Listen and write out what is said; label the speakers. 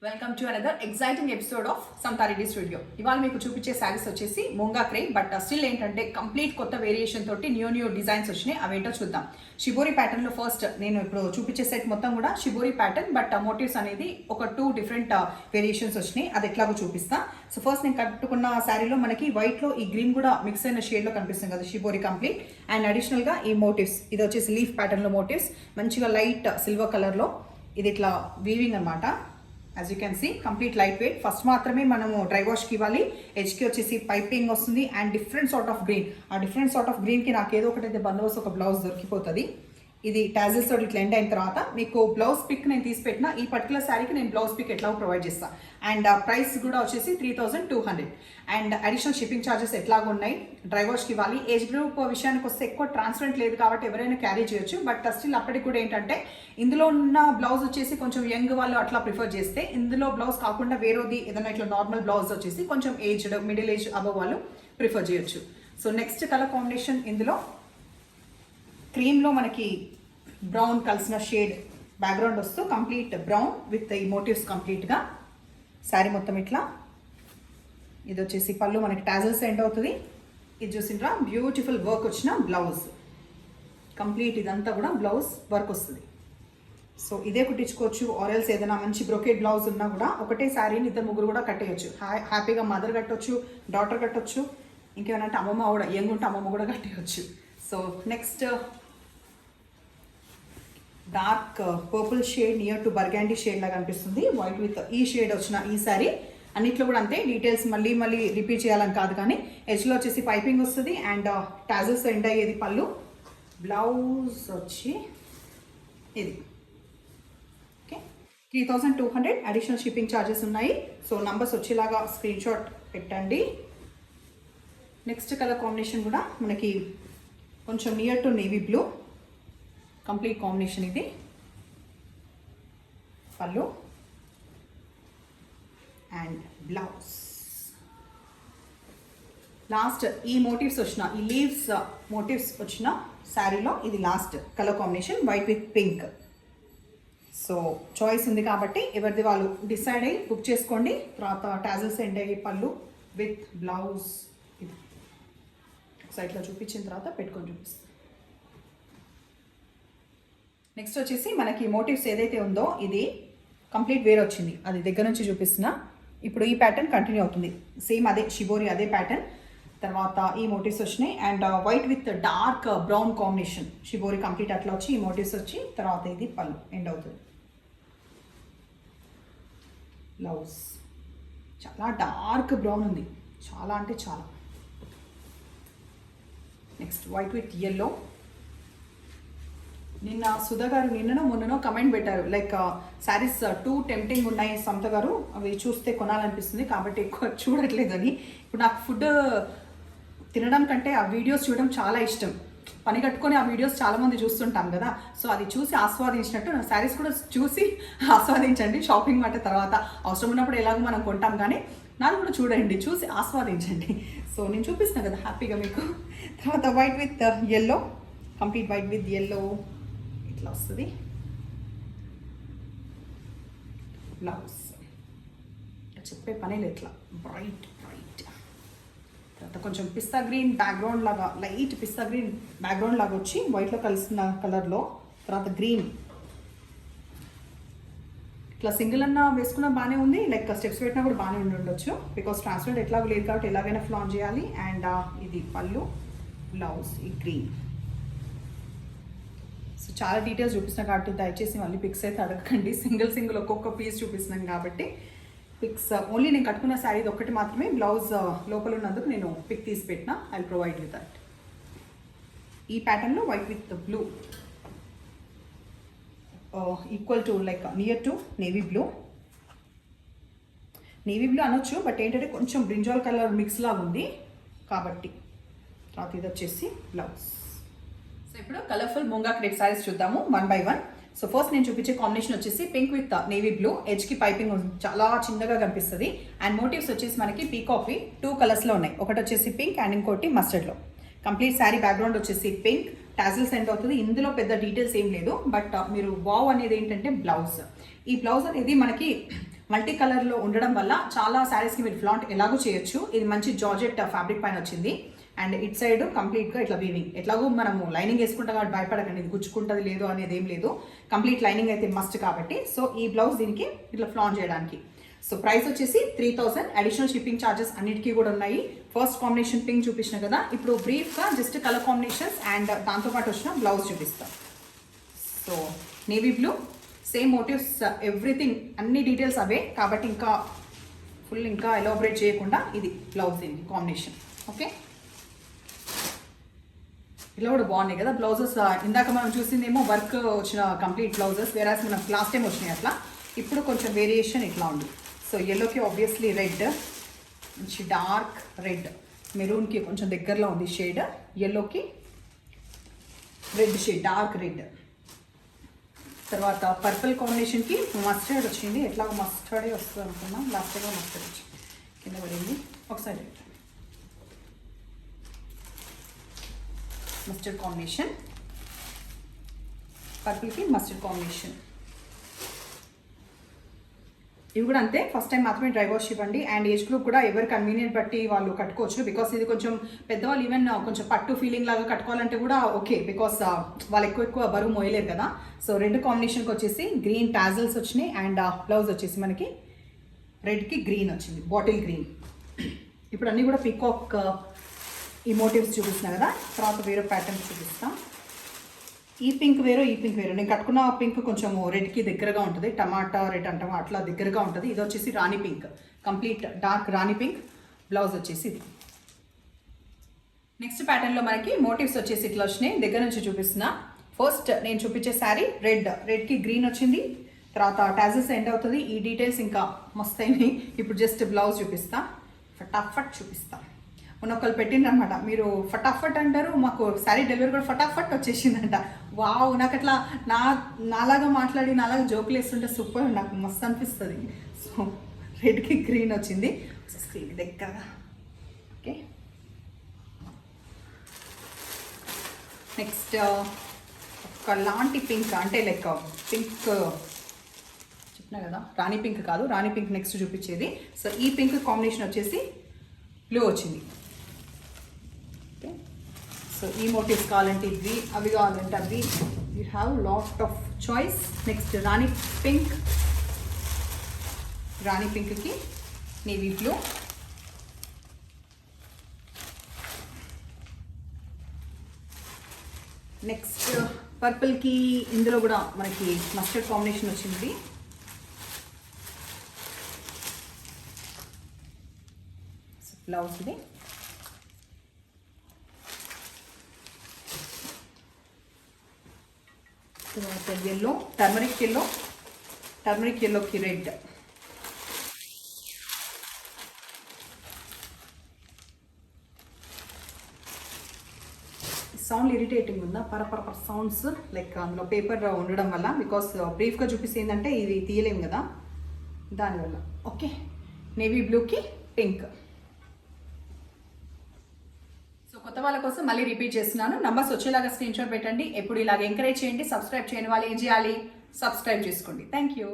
Speaker 1: Welcome to another exciting episode of Santha Reddy studio. ఇవాళ మీకు చూపించే శారీస్ వచ్చేసి ముంగా క్రేప్, బట్ స్టిల్ ఏంటంటే కంప్లీట్ కొత్త వేరియేషన్ తోటి న్యూ డిజైన్స్ వచ్చినాయి. అవేంటో చూద్దాం. షిబోరి ప్యాటర్న్ లో ఫస్ట్ నేను ఇప్పుడు చూపించే సెట్ మొత్తం కూడా షిబోరి ప్యాటర్న్, బట్ మోటివ్స్ అనేది ఒక 2 డిఫరెంట్ వేరియేషన్స్ వచ్చినాయి. అది ఎట్లాగో చూపిస్తా. సో ఫస్ట్ నేను కట్టుకున్న శారీలో మనకి వైట్ లో ఈ గ్రీన్ కూడా మిక్స్ అయిన షేడ్ లో కనిపిస్తుంది కదా షిబోరి కంప్లీట్. అండ్ అడిషనల్ గా ఈ మోటివ్స్, ఇది వచ్చేసి లీఫ్ ప్యాటర్న్ లో మోటివ్స్, మంచిగా లైట్ సిల్వర్ కలర్ లో ఇది ఇట్లా వీవింగ్ అనమాట. As you can see complete light weight. First మాత్రమే మనము డ్రై వాష్కి ఇవ్వాలి. ఎడ్జ్కి వచ్చేసి పైపింగ్ వస్తుంది and different sort of green. ఆ డిఫరెంట్ సార్ట్ ఆఫ్ గ్రీన్కి నాకు ఏదో ఒకటైతే బందోబస్తు ఒక బ్లౌజ్ దొరికిపోతుంది. ఇది టాజిల్స్ తోటి ఇట్లా ఎండ్ అయిన తర్వాత మీకు బ్లౌజ్ పిక్ నేను తీసి పెట్టిన. ఈ పర్టికులర్ శారీకి నేను బ్లౌజ్ పిక్ ఎట్లా ప్రొవైడ్ చేస్తాను. అండ్ ప్రైస్ కూడా వచ్చేసి 3200. అండ్ అడిషనల్ షిప్పింగ్ ఛార్జెస్ ఎట్లాగ ఉన్నాయి. డ్రై వాష్కి ఇవ్వాలి. ఏజ్ గ్రూప్ విషయానికి వస్తే ఎక్కువ ట్రాన్స్పరెంట్ లేదు కాబట్టి ఎవరైనా క్యారీ చేయొచ్చు. బట్ స్టిల్ అప్పటికి కూడా ఏంటంటే ఇందులో ఉన్న బ్లౌజ్ వచ్చేసి కొంచెం యంగ్ వాళ్ళు అట్లా ప్రిఫర్ చేస్తే, ఇందులో బ్లౌజ్ కాకుండా వేరేది ఏదైనా ఇట్లా నార్మల్ బ్లౌజ్ వచ్చేసి కొంచెం ఏజ్డ్ మిడిల్ ఏజ్ అబవ్ వాళ్ళు ప్రిఫర్ చేయొచ్చు. సో నెక్స్ట్ కలర్ కాంబినేషన్ ఇందులో క్రీమ్లో మనకి బ్రౌన్ కలిసిన షేడ్ బ్యాక్గ్రౌండ్ వస్తూ కంప్లీట్ బ్రౌన్ విత్ ఈ మోటివ్స్ కంప్లీట్గా శారీ మొత్తం ఇట్లా. ఇది వచ్చేసి పళ్ళు మనకి టాజల్స్ ఎండ్ అవుతుంది. ఇది చూసిండ్రా బ్యూటిఫుల్ వర్క్ వచ్చిన బ్లౌజ్ కంప్లీట్. ఇదంతా కూడా బ్లౌజ్ వర్క్ వస్తుంది. సో ఇదే కుట్టించుకోవచ్చు. ఆరెల్స్ ఏదైనా మంచి బ్రొకెట్ బ్లౌజ్ ఉన్నా కూడా ఒకటే శారీని 2-3 కూడా కట్టేయచ్చు. హ్యాపీగా మదర్ కట్టొచ్చు, డాటర్ కట్టొచ్చు, ఇంకేమైనా అంటే అమ్మమ్మ కూడా యంగ్ ఉంటే అమ్మమ్మ కూడా కట్టేయచ్చు. So next dark purple shade near to burgundy shade లాగా అనిపిస్తుంది. వైట్ విత్ ఈ షేడ్ వచ్చిన ఈ శారీ అన్నిట్లో కూడా అంతే. డీటెయిల్స్ మళ్ళీ రిపీట్ చేయాలని కాదు, కానీ ఎడ్జ్లో వచ్చేసి పైపింగ్ వస్తుంది అండ్ టాజల్స్ ఎండ్ అయ్యేది పళ్ళు. బ్లౌజ్ వచ్చి ఇది ఓకే 3200. అడిషనల్ షిప్పింగ్ ఛార్జెస్ ఉన్నాయి. సో నంబర్స్ వచ్చేలాగా స్క్రీన్ షాట్ పెట్టండి. నెక్స్ట్ కలర్ కాంబినేషన్ కూడా మనకి కొంచెం near to navy blue complete combination. ఇది పళ్ళు అండ్ బ్లౌజ్. లాస్ట్ ఈ మోటివ్స్ వచ్చిన ఈ లీవ్స్ మోటివ్స్ వచ్చిన శారీలో ఇది last colour combination white with pink. So choice ఉంది కాబట్టి ఎవరిది వాళ్ళు డిసైడ్ అయ్యి బుక్ చేసుకోండి. తర్వాత టాజల్స్ ఎండ్ అయ్యి పళ్ళు విత్ బ్లౌజ్. ఇది సైట్లో చూపించిన తర్వాత పెట్టుకొని చూపిస్తాను. నెక్స్ట్ వచ్చేసి మనకి మోటివ్స్ ఏదైతే ఉందో ఇది కంప్లీట్ వేరే వచ్చింది. అది దగ్గర నుంచి చూపిస్తున్నా. ఇప్పుడు ఈ ప్యాటర్న్ కంటిన్యూ అవుతుంది. సేమ్ అదే షిబోరి అదే ప్యాటర్న్. తర్వాత ఈ మోటివ్స్ వచ్చినాయి and white with dark brown combination. Shibori complete అట్లా వచ్చి ఈ మోటివ్స్ వచ్చి తర్వాత ఇది పళ్ళు ఎండ్ అవుతుంది. బ్లౌజ్ చాలా డార్క్ బ్రౌన్ ఉంది, చాలా అంటే చాలా. Next white with yellow. నిన్న సుధా గారు మొన్ననో కమెంట్ పెట్టారు, లైక్ శారీస్ టూ టెంప్టింగ్ ఉన్నాయి సంత గారు, అవి చూస్తే కొనాలనిపిస్తుంది కాబట్టి ఎక్కువ చూడట్లేదని. ఇప్పుడు నాకు ఫుడ్ తినడం కంటే ఆ వీడియోస్ చూడడం చాలా ఇష్టం. పని కట్టుకొని ఆ వీడియోస్ చాలామంది చూస్తుంటాం కదా. సో అది చూసి ఆస్వాదించినట్టు నా శారీస్ కూడా చూసి ఆస్వాదించండి. షాపింగ్ మాట తర్వాత అవసరం ఉన్నప్పుడు ఎలాగో మనం కొంటాం, కానీ నాకు కూడా చూడండి, చూసి ఆస్వాదించండి. సో నేను చూపిస్తాను కదా హ్యాపీగా మీకు. తర్వాత white with yellow, complete white with yellow ఇట్లా వస్తుంది. బ్లౌజ్ చెప్పే పనేలు ఇట్లా బ్రైట్ బ్రైట్. తర్వాత కొంచెం పిస్తా గ్రీన్ బ్యాక్గ్రౌండ్ లాగా, లైట్ పిస్తా గ్రీన్ బ్యాక్గ్రౌండ్ లాగా వచ్చి వైట్లో కలిసిన కలర్లో. తర్వాత గ్రీన్ ఇట్లా సింగిల్ అన్న వేసుకున్నా బాగానే ఉంది, లైక్ స్టెప్స్ పెట్టినా కూడా బాగానే ఉండొచ్చు. బికాస్ ట్రాన్స్పరెంట్ ఎట్లాగో లేదు కాబట్టి ఎలాగైనా ఫ్లాన్ చేయాలి. అండ్ ఇది పళ్ళు, బ్లౌజ్ ఈ గ్రీన్. సో చాలా డీటెయిల్స్ చూపిస్తున్నాం కాబట్టి దయచేసి మళ్ళీ పిక్స్ అయితే అడగకండి. సింగిల్ ఒక్కొక్క పీస్ చూపిస్తున్నాం కాబట్టి పిక్స్ ఓన్లీ నేను కట్టుకున్న శారీ ఒక్కటి మాత్రమే. బ్లౌజ్ లోపల ఉన్నందుకు నేను పిక్ తీసి పెట్టిన. I will provide you that. ఈ ప్యాటర్న్లో white with blue equal to like near to navy blue. Navy blue అనొచ్చు, బట్ ఏంటంటే కొంచెం బ్రింజాల్ కలర్ మిక్స్ లాగా ఉంది కాబట్టి. తర్వాత ఇది వచ్చేసి బ్లౌజ్. సో ఇప్పుడు కలర్ఫుల్ ముంగా క్రేప్ సారీస్ చూద్దాము 1 by 1. సో ఫస్ట్ నేను చూపించే కాంబినేషన్ వచ్చేసి పింక్ విత్ నేవీ బ్లూ. ఎడ్జ్కి పైపింగ్ చాలా చిన్నగా కనిపిస్తుంది. అండ్ మోటివ్స్ వచ్చేసి మనకి పీకాక్వి 2 కలర్స్లో ఉన్నాయి. ఒకటి వచ్చేసి పింక్ అండ్ ఇంకోటి మస్టర్డ్లో. కంప్లీట్ శారీ బ్యాక్గ్రౌండ్ వచ్చేసి పింక్, టాజిల్స్ ఎండ్ అవుతుంది. ఇందులో పెద్ద డీటెయిల్స్ ఏం లేదు, బట్ మీరు వావ్ అనేది ఏంటంటే బ్లౌజ్. ఈ బ్లౌజ్ అనేది మనకి మల్టీ కలర్లో ఉండడం వల్ల చాలా శారీస్కి మీరు ఫ్లాంట్ ఎలాగో చేయొచ్చు. ఇది మంచి జార్జెట్ ఫ్యాబ్రిక్ పైన వచ్చింది. అండ్ ఇట్ సైడ్ కంప్లీట్గా ఇట్లా వీవింగ్. ఎట్లాగో మనము లైనింగ్ వేసుకుంటాం కాబట్టి భయపడకండి, ఇది గుచ్చుకుంటుంది లేదు అనేది ఏం లేదు. కంప్లీట్ లైనింగ్ అయితే మస్ట్ కాబట్టి. సో ఈ బ్లౌజ్ దీనికి ఇట్లా ఫ్లాంట్ చేయడానికి. సో ప్రైస్ వచ్చేసి 3000. అడిషనల్ షిప్పింగ్ ఛార్జెస్ అన్నిటికీ కూడా ఉన్నాయి. ఫస్ట్ కాంబినేషన్ పింక్ చూపించిన కదా, ఇప్పుడు బ్రీఫ్గా జస్ట్ కలర్ కాంబినేషన్స్ అండ్ దాంతోపాటు వచ్చిన బ్లౌజ్ చూపిస్తాం. So navy blue, same motifs, everything అన్ని డీటెయిల్స్ అవే కాబట్టి ఇంకా ఫుల్ ఇంకా ఎలాబరేట్ చేయకుండా ఇది బ్లౌజ్ దీనికి కాంబినేషన్. ఓకే, ఇలా కూడా బాగున్నాయి కదా బ్లౌజెస్. ఇందాక మనం చూసిందేమో వర్క్ వచ్చిన కంప్లీట్ బ్లౌజెస్, వేరే మనం లాస్ట్ టైం వచ్చినాయి అట్లా. ఇప్పుడు కొంచెం వేరియేషన్ ఇట్లా ఉంది. సో ఎల్లోకి ఆబ్వియస్లీ రెడ్, మంచి డార్క్ రెడ్, మెరూన్కి కొంచెం దగ్గరలో ఉంది షేడ్, ఎల్లోకి రెడ్ షేడ్, డార్క్ రెడ్. తర్వాత పర్పుల్ కాంబినేషన్కి మస్టర్డ్ వచ్చింది. ఎట్లా మస్టర్డే వస్తుంది అనుకున్నాం, లాస్ట్ టైం మస్టర్డ్ వచ్చింది, కింద పడింది. ఒకసారి మస్టర్డ్ కాంబినేషన్, పర్పుల్కి మస్టర్డ్ కాంబినేషన్. ఇవి కూడా అంతే, ఫస్ట్ టైం మాత్రమే డ్రై వాష్ ఇవ్వండి. అండ్ ఏజ్ గ్రూప్ కూడా ఎవరు కన్వీనియంట్ బట్టి వాళ్ళు కట్టుకోవచ్చు. బికాస్ ఇది కొంచెం పెద్దవాళ్ళు ఈవెన్ కొంచెం పట్టు ఫీలింగ్ లాగా కట్టుకోవాలంటే కూడా ఓకే, బికాస్ వాళ్ళు ఎక్కువ బరువు మోయలేరు కదా. సో రెడ్ కాంబినేషన్కి వచ్చేసి గ్రీన్ టాజల్స్ వచ్చినాయి. అండ్ బ్లౌజ్ వచ్చేసి మనకి రెడ్కి గ్రీన్ వచ్చింది, బాటిల్ గ్రీన్. ఇప్పుడు అన్నీ కూడా పీకాక్ ఈ మోటివ్స్ చూపిస్తున్నాయి కదా. తర్వాత వేరే ప్యాటర్న్స్ చూపిస్తాం. ఈ పింక్ వేరు, ఈ పింక్ వేరు. నేను కట్టుకున్న పింక్ కొంచెం రెడ్కి దగ్గరగా ఉంటుంది, టమాటా రెడ్ అంటామా అట్లా దగ్గరగా ఉంటుంది. ఇది వచ్చేసి రాణి పింక్, కంప్లీట్ డార్క్ రాణి పింక్. బ్లౌజ్ వచ్చేసి ఇది. నెక్స్ట్ ప్యాటర్న్లో మనకి మోటివ్స్ వచ్చేసి ఇట్లా వచ్చినాయి. దగ్గర నుంచి చూపిస్తున్నా. ఫస్ట్ నేను చూపించే శారీ రెడ్కి గ్రీన్ వచ్చింది. తర్వాత టాజెస్ ఎండ్ అవుతుంది. ఈ డీటెయిల్స్ ఇంకా మస్తు అయినాయి. ఇప్పుడు జస్ట్ బ్లౌజ్ చూపిస్తా, ఫటాఫట్ చూపిస్తా. ఒకళ్ళు పెట్టిండ్రనమాట, మీరు ఫటాఫట్ అంటారు, మాకు శారీ డెలివరీ కూడా ఫటాఫట్ వచ్చేసిందంట. వావ్, నాకు అట్లా నాలాగా మాట్లాడి నాలాగా జోకులు వేస్తుంటే సూపర్, నాకు మస్తు అనిపిస్తుంది. సో రెడ్కి గ్రీన్ వచ్చింది, స్క్రీన్ దగ్గరగా. ఓకే, నెక్స్ట్ ఒక లాంటి పింక్, అంటే లైక్ పింక్ చెప్పినా కదా, రాణి పింక్ కాదు, రాణి పింక్ నెక్స్ట్ చూపించేది. సో ఈ పింక్ కాంబినేషన్ వచ్చేసి బ్లూ వచ్చింది. సో ఈ మోటివ్స్ కావాలంటే ఇవి, అవి కావాలంటే అవి. You have lot of choice. Next rani pink, rani పింక్కి నేవీ బ్లూ. నెక్స్ట్ పర్పుల్కి ఇందులో కూడా మనకి మస్టర్డ్ కాంబినేషన్ వచ్చింది. బ్లౌజ్ ఇది. తర్వాత ఎల్లో, టర్మరిక్ ఎల్లోకి రెడ్. సౌండ్ ఇరిటేటింగ్ ఉందా, పరపర సౌండ్స్, లైక్ అందులో పేపర్ ఉండడం వల్ల. బికాస్ బ్రీఫ్గా చూపిస్తే ఏంటంటే ఇది తీయలేము కదా, దానివల్ల. ఓకే, నేవీ బ్లూకి పింక్. కొత్త వాళ్ళ కోసం మళ్ళీ రిపీట్ చేస్తున్నాను, నంబర్స్ వచ్చేలాగా స్క్రీన్ షాట్ పెట్టండి. ఎప్పుడు ఇలాగ ఎంకరేజ్ చేయండి. సబ్స్క్రైబ్ చేయని వాళ్ళు ఏం చేయాలి, సబ్స్క్రైబ్ చేసుకోండి. Thank you.